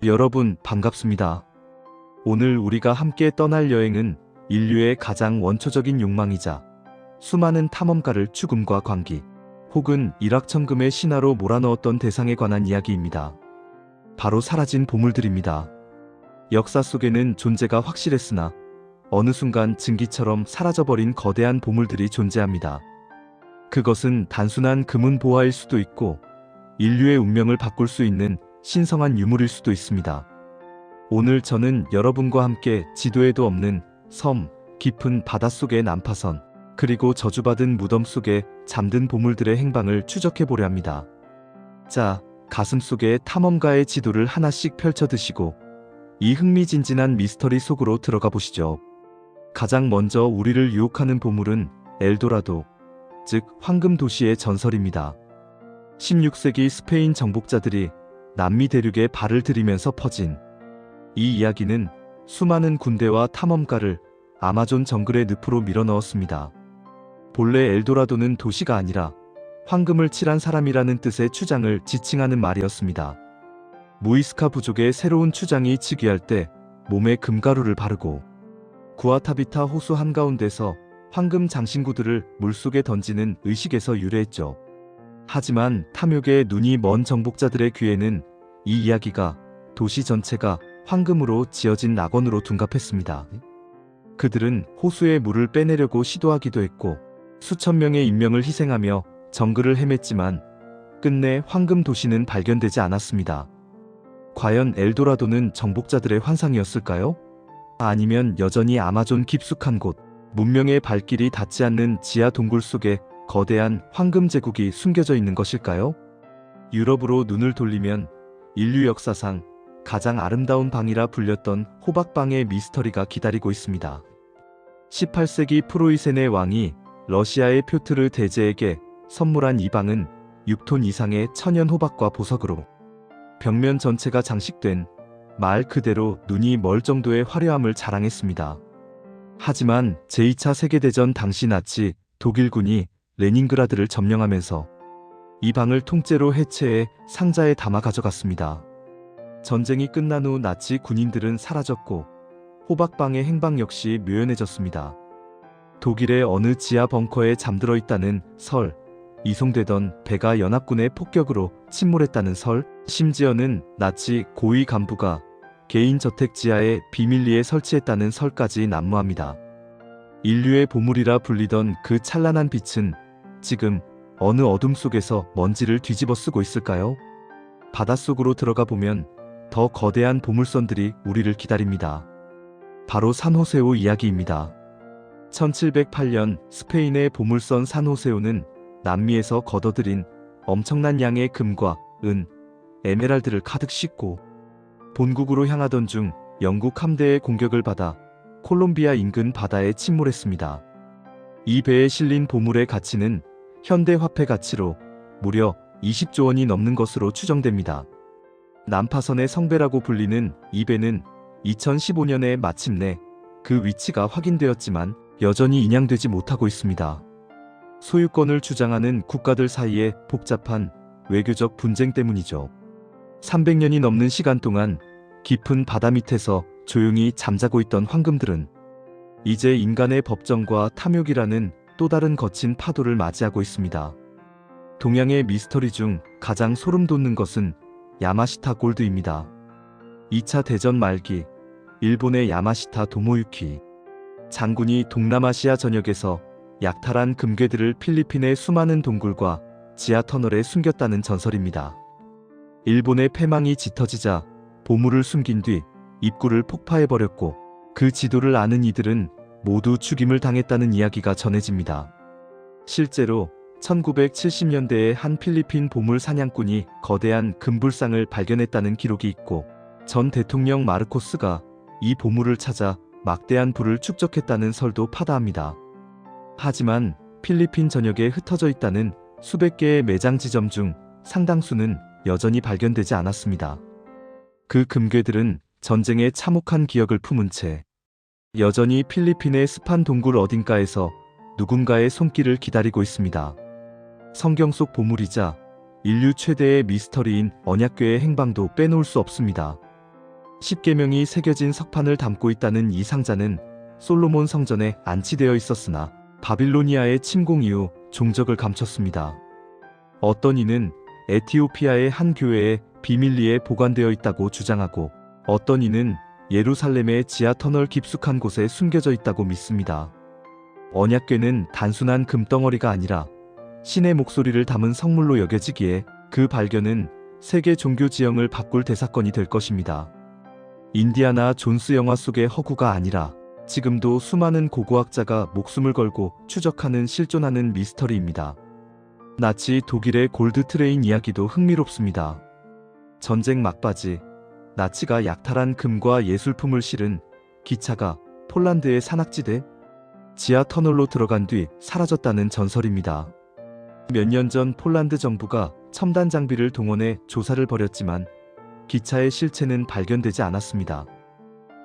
여러분 반갑습니다. 오늘 우리가 함께 떠날 여행은 인류의 가장 원초적인 욕망이자 수많은 탐험가를 죽음과 광기 혹은 일확천금의 신화로 몰아넣었던 대상에 관한 이야기입니다. 바로 사라진 보물들입니다. 역사 속에는 존재가 확실했으나 어느 순간 증기처럼 사라져버린 거대한 보물들이 존재합니다. 그것은 단순한 금은 보화일 수도 있고 인류의 운명을 바꿀 수 있는 신성한 유물일 수도 있습니다. 오늘 저는 여러분과 함께 지도에도 없는 섬, 깊은 바닷속의 난파선, 그리고 저주받은 무덤 속에 잠든 보물들의 행방을 추적해보려 합니다. 자, 가슴속에 탐험가의 지도를 하나씩 펼쳐드시고 이 흥미진진한 미스터리 속으로 들어가 보시죠. 가장 먼저 우리를 유혹하는 보물은 엘도라도, 즉 황금 도시의 전설입니다. 16세기 스페인 정복자들이 남미 대륙에 발을 들이면서 퍼진 이 이야기는 수많은 군대와 탐험가를 아마존 정글의 늪으로 밀어넣었습니다. 본래 엘도라도는 도시가 아니라 황금을 칠한 사람이라는 뜻의 추장을 지칭하는 말이었습니다. 무이스카 부족의 새로운 추장이 즉위할 때 몸에 금가루를 바르고 구아타비타 호수 한가운데서 황금 장신구들을 물속에 던지는 의식에서 유래했죠. 하지만 탐욕에 눈이 먼 정복자들의 귀에는 이 이야기가 도시 전체가 황금으로 지어진 낙원으로 둔갑했습니다. 그들은 호수의 물을 빼내려고 시도하기도 했고 수천 명의 인명을 희생하며 정글을 헤맸지만 끝내 황금 도시는 발견되지 않았습니다. 과연 엘도라도는 정복자들의 환상이었을까요? 아니면 여전히 아마존 깊숙한 곳, 문명의 발길이 닿지 않는 지하 동굴 속에 거대한 황금 제국이 숨겨져 있는 것일까요? 유럽으로 눈을 돌리면 인류 역사상 가장 아름다운 방이라 불렸던 호박방의 미스터리가 기다리고 있습니다. 18세기 프로이센의 왕이 러시아의 표트르 대제에게 선물한 이 방은 6톤 이상의 천연 호박과 보석으로 벽면 전체가 장식된 말 그대로 눈이 멀 정도의 화려함을 자랑했습니다. 하지만 제2차 세계대전 당시 나치 독일군이 레닌그라드를 점령하면서 이 방을 통째로 해체해 상자에 담아 가져갔습니다. 전쟁이 끝난 후 나치 군인들은 사라졌고 호박방의 행방 역시 묘연해졌습니다. 독일의 어느 지하 벙커에 잠들어 있다는 설, 이송되던 배가 연합군의 폭격으로 침몰했다는 설, 심지어는 나치 고위 간부가 개인 저택 지하에 비밀리에 설치했다는 설까지 난무합니다. 인류의 보물이라 불리던 그 찬란한 빛은 지금 어느 어둠 속에서 먼지를 뒤집어 쓰고 있을까요? 바닷속으로 들어가 보면 더 거대한 보물선들이 우리를 기다립니다. 바로 산호세오 이야기입니다. 1708년 스페인의 보물선 산호세오는 남미에서 걷어들인 엄청난 양의 금과 은, 에메랄드를 가득 싣고 본국으로 향하던 중 영국 함대의 공격을 받아 콜롬비아 인근 바다에 침몰했습니다. 이 배에 실린 보물의 가치는 현대 화폐 가치로 무려 20조 원이 넘는 것으로 추정됩니다. 난파선의 성배라고 불리는 이 배는 2015년에 마침내 그 위치가 확인되었지만 여전히 인양되지 못하고 있습니다. 소유권을 주장하는 국가들 사이의 복잡한 외교적 분쟁 때문이죠. 300년이 넘는 시간 동안 깊은 바다 밑에서 조용히 잠자고 있던 황금들은 이제 인간의 법정과 탐욕이라는 또 다른 거친 파도를 맞이하고 있습니다. 동양의 미스터리 중 가장 소름 돋는 것은 야마시타 골드입니다. 2차 대전 말기 일본의 야마시타 도모유키 장군이 동남아시아 전역에서 약탈한 금괴들을 필리핀의 수많은 동굴과 지하 터널에 숨겼다는 전설입니다. 일본의 패망이 짙어지자 보물을 숨긴 뒤 입구를 폭파해버렸고 그 지도를 아는 이들은 모두 죽임을 당했다는 이야기가 전해집니다. 실제로 1970년대에 한 필리핀 보물 사냥꾼이 거대한 금불상을 발견했다는 기록이 있고 전 대통령 마르코스가 이 보물을 찾아 막대한 부를 축적했다는 설도 파다합니다. 하지만 필리핀 전역에 흩어져 있다는 수백 개의 매장 지점 중 상당수는 여전히 발견되지 않았습니다. 그 금괴들은 전쟁의 참혹한 기억을 품은 채 여전히 필리핀의 습한 동굴 어딘가에서 누군가의 손길을 기다리고 있습니다. 성경 속 보물이자 인류 최대의 미스터리인 언약궤의 행방도 빼놓을 수 없습니다. 십계명이 새겨진 석판을 담고 있다는 이 상자는 솔로몬 성전에 안치되어 있었으나 바빌로니아의 침공 이후 종적을 감췄습니다. 어떤 이는 에티오피아의 한 교회에 비밀리에 보관되어 있다고 주장하고, 어떤 이는 예루살렘의 지하 터널 깊숙한 곳에 숨겨져 있다고 믿습니다. 언약궤는 단순한 금덩어리가 아니라 신의 목소리를 담은 성물로 여겨지기에 그 발견은 세계 종교 지형을 바꿀 대사건이 될 것입니다. 인디아나 존스 영화 속의 허구가 아니라 지금도 수많은 고고학자가 목숨을 걸고 추적하는 실존하는 미스터리입니다. 나치 독일의 골드 트레인 이야기도 흥미롭습니다. 전쟁 막바지 나치가 약탈한 금과 예술품을 실은 기차가 폴란드의 산악지대 지하 터널로 들어간 뒤 사라졌다는 전설입니다. 몇 년 전 폴란드 정부가 첨단 장비를 동원해 조사를 벌였지만 기차의 실체는 발견되지 않았습니다.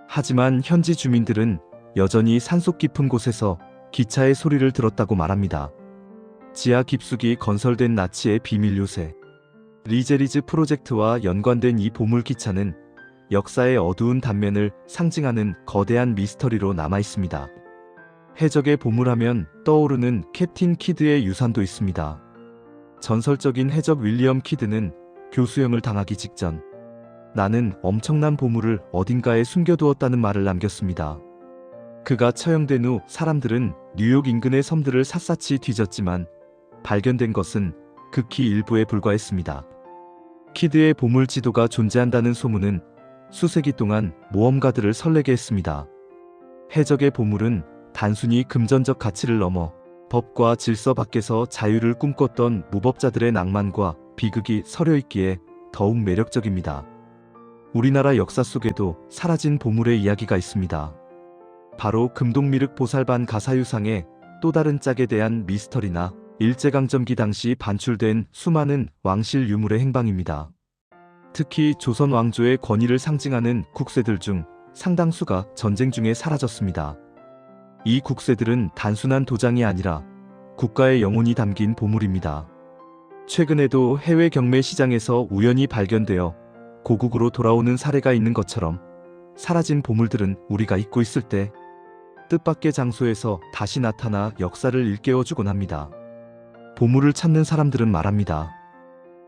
하지만 현지 주민들은 여전히 산속 깊은 곳에서 기차의 소리를 들었다고 말합니다. 지하 깊숙이 건설된 나치의 비밀 요새 리제리즈 프로젝트와 연관된 이 보물 기차는 역사의 어두운 단면을 상징하는 거대한 미스터리로 남아있습니다. 해적의 보물하면 떠오르는 캡틴 키드의 유산도 있습니다. 전설적인 해적 윌리엄 키드는 교수형을 당하기 직전 나는 엄청난 보물을 어딘가에 숨겨두었다는 말을 남겼습니다. 그가 처형된 후 사람들은 뉴욕 인근의 섬들을 샅샅이 뒤졌지만 발견된 것은 극히 일부에 불과했습니다. 키드의 보물 지도가 존재한다는 소문은 수세기 동안 모험가들을 설레게 했습니다. 해적의 보물은 단순히 금전적 가치를 넘어 법과 질서 밖에서 자유를 꿈꿨던 무법자들의 낭만과 비극이 서려 있기에 더욱 매력적입니다. 우리나라 역사 속에도 사라진 보물의 이야기가 있습니다. 바로 금동미륵 보살반 가사유상의 또 다른 짝에 대한 미스터리나 일제강점기 당시 반출된 수많은 왕실 유물의 행방입니다. 특히 조선 왕조의 권위를 상징하는 국세들 중 상당수가 전쟁 중에 사라졌습니다. 이 국세들은 단순한 도장이 아니라 국가의 영혼이 담긴 보물입니다. 최근에도 해외 경매 시장에서 우연히 발견되어 고국으로 돌아오는 사례가 있는 것처럼 사라진 보물들은 우리가 잊고 있을 때 뜻밖의 장소에서 다시 나타나 역사를 일깨워주곤 합니다. 보물을 찾는 사람들은 말합니다.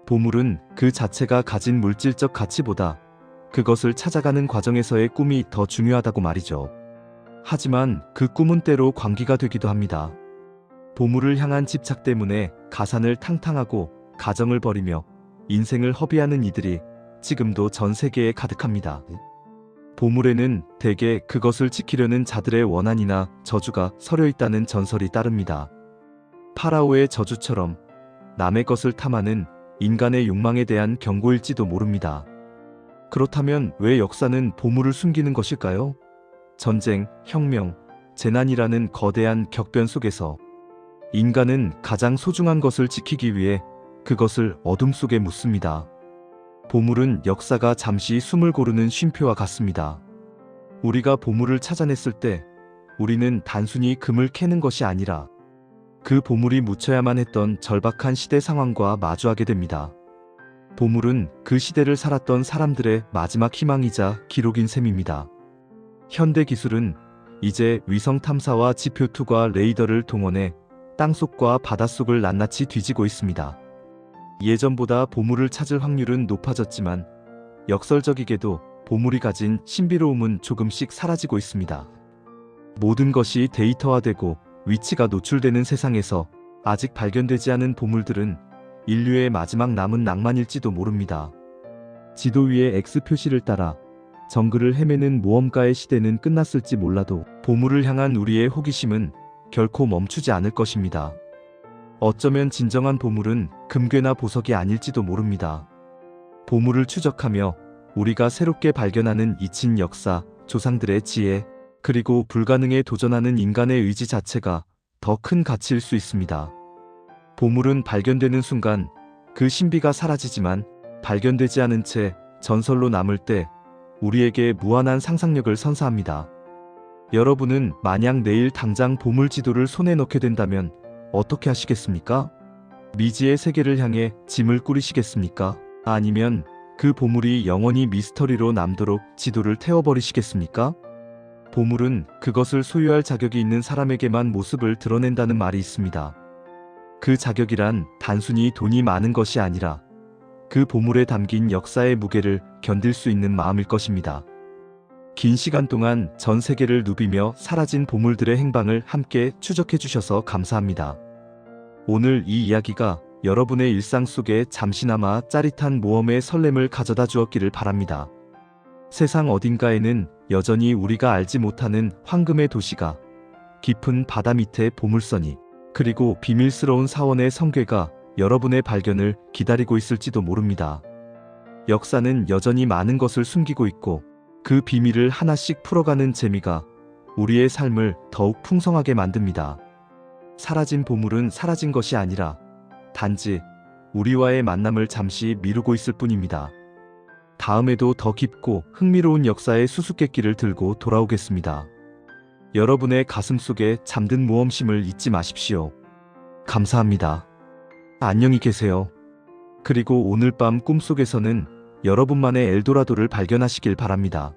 보물은 그 자체가 가진 물질적 가치보다 그것을 찾아가는 과정에서의 꿈이 더 중요하다고 말이죠. 하지만 그 꿈은 때로 광기가 되기도 합니다. 보물을 향한 집착 때문에 가산을 탕탕하고 가정을 버리며 인생을 허비하는 이들이 지금도 전 세계에 가득합니다. 보물에는 대개 그것을 지키려는 자들의 원한이나 저주가 서려 있다는 전설이 따릅니다. 파라오의 저주처럼 남의 것을 탐하는 인간의 욕망에 대한 경고일지도 모릅니다. 그렇다면 왜 역사는 보물을 숨기는 것일까요? 전쟁, 혁명, 재난이라는 거대한 격변 속에서 인간은 가장 소중한 것을 지키기 위해 그것을 어둠 속에 묻습니다. 보물은 역사가 잠시 숨을 고르는 쉼표와 같습니다. 우리가 보물을 찾아냈을 때 우리는 단순히 금을 캐는 것이 아니라 그 보물이 묻혀야만 했던 절박한 시대 상황과 마주하게 됩니다. 보물은 그 시대를 살았던 사람들의 마지막 희망이자 기록인 셈입니다. 현대 기술은 이제 위성 탐사와 지표 투과 레이더를 동원해 땅속과 바닷속을 낱낱이 뒤지고 있습니다. 예전보다 보물을 찾을 확률은 높아졌지만 역설적이게도 보물이 가진 신비로움은 조금씩 사라지고 있습니다. 모든 것이 데이터화되고 위치가 노출되는 세상에서 아직 발견되지 않은 보물들은 인류의 마지막 남은 낭만일지도 모릅니다. 지도 위의 X 표시를 따라 정글을 헤매는 모험가의 시대는 끝났을지 몰라도 보물을 향한 우리의 호기심은 결코 멈추지 않을 것입니다. 어쩌면 진정한 보물은 금괴나 보석이 아닐지도 모릅니다. 보물을 추적하며 우리가 새롭게 발견하는 잊힌 역사, 조상들의 지혜, 그리고 불가능에 도전하는 인간의 의지 자체가 더 큰 가치일 수 있습니다. 보물은 발견되는 순간 그 신비가 사라지지만 발견되지 않은 채 전설로 남을 때 우리에게 무한한 상상력을 선사합니다. 여러분은 만약 내일 당장 보물 지도를 손에 넣게 된다면 어떻게 하시겠습니까? 미지의 세계를 향해 짐을 꾸리시겠습니까? 아니면 그 보물이 영원히 미스터리로 남도록 지도를 태워버리시겠습니까? 보물은 그것을 소유할 자격이 있는 사람에게만 모습을 드러낸다는 말이 있습니다. 그 자격이란 단순히 돈이 많은 것이 아니라 그 보물에 담긴 역사의 무게를 견딜 수 있는 마음일 것입니다. 긴 시간 동안 전 세계를 누비며 사라진 보물들의 행방을 함께 추적해 주셔서 감사합니다. 오늘 이 이야기가 여러분의 일상 속에 잠시나마 짜릿한 모험의 설렘을 가져다 주었기를 바랍니다. 세상 어딘가에는 여전히 우리가 알지 못하는 황금의 도시가, 깊은 바다 밑에 보물선이, 그리고 비밀스러운 사원의 성궤가 여러분의 발견을 기다리고 있을지도 모릅니다. 역사는 여전히 많은 것을 숨기고 있고 그 비밀을 하나씩 풀어가는 재미가 우리의 삶을 더욱 풍성하게 만듭니다. 사라진 보물은 사라진 것이 아니라 단지 우리와의 만남을 잠시 미루고 있을 뿐입니다. 다음에도 더 깊고 흥미로운 역사의 수수께끼를 들고 돌아오겠습니다. 여러분의 가슴 속에 잠든 모험심을 잊지 마십시오. 감사합니다. 안녕히 계세요. 그리고 오늘 밤 꿈속에서는 여러분만의 엘도라도를 발견하시길 바랍니다.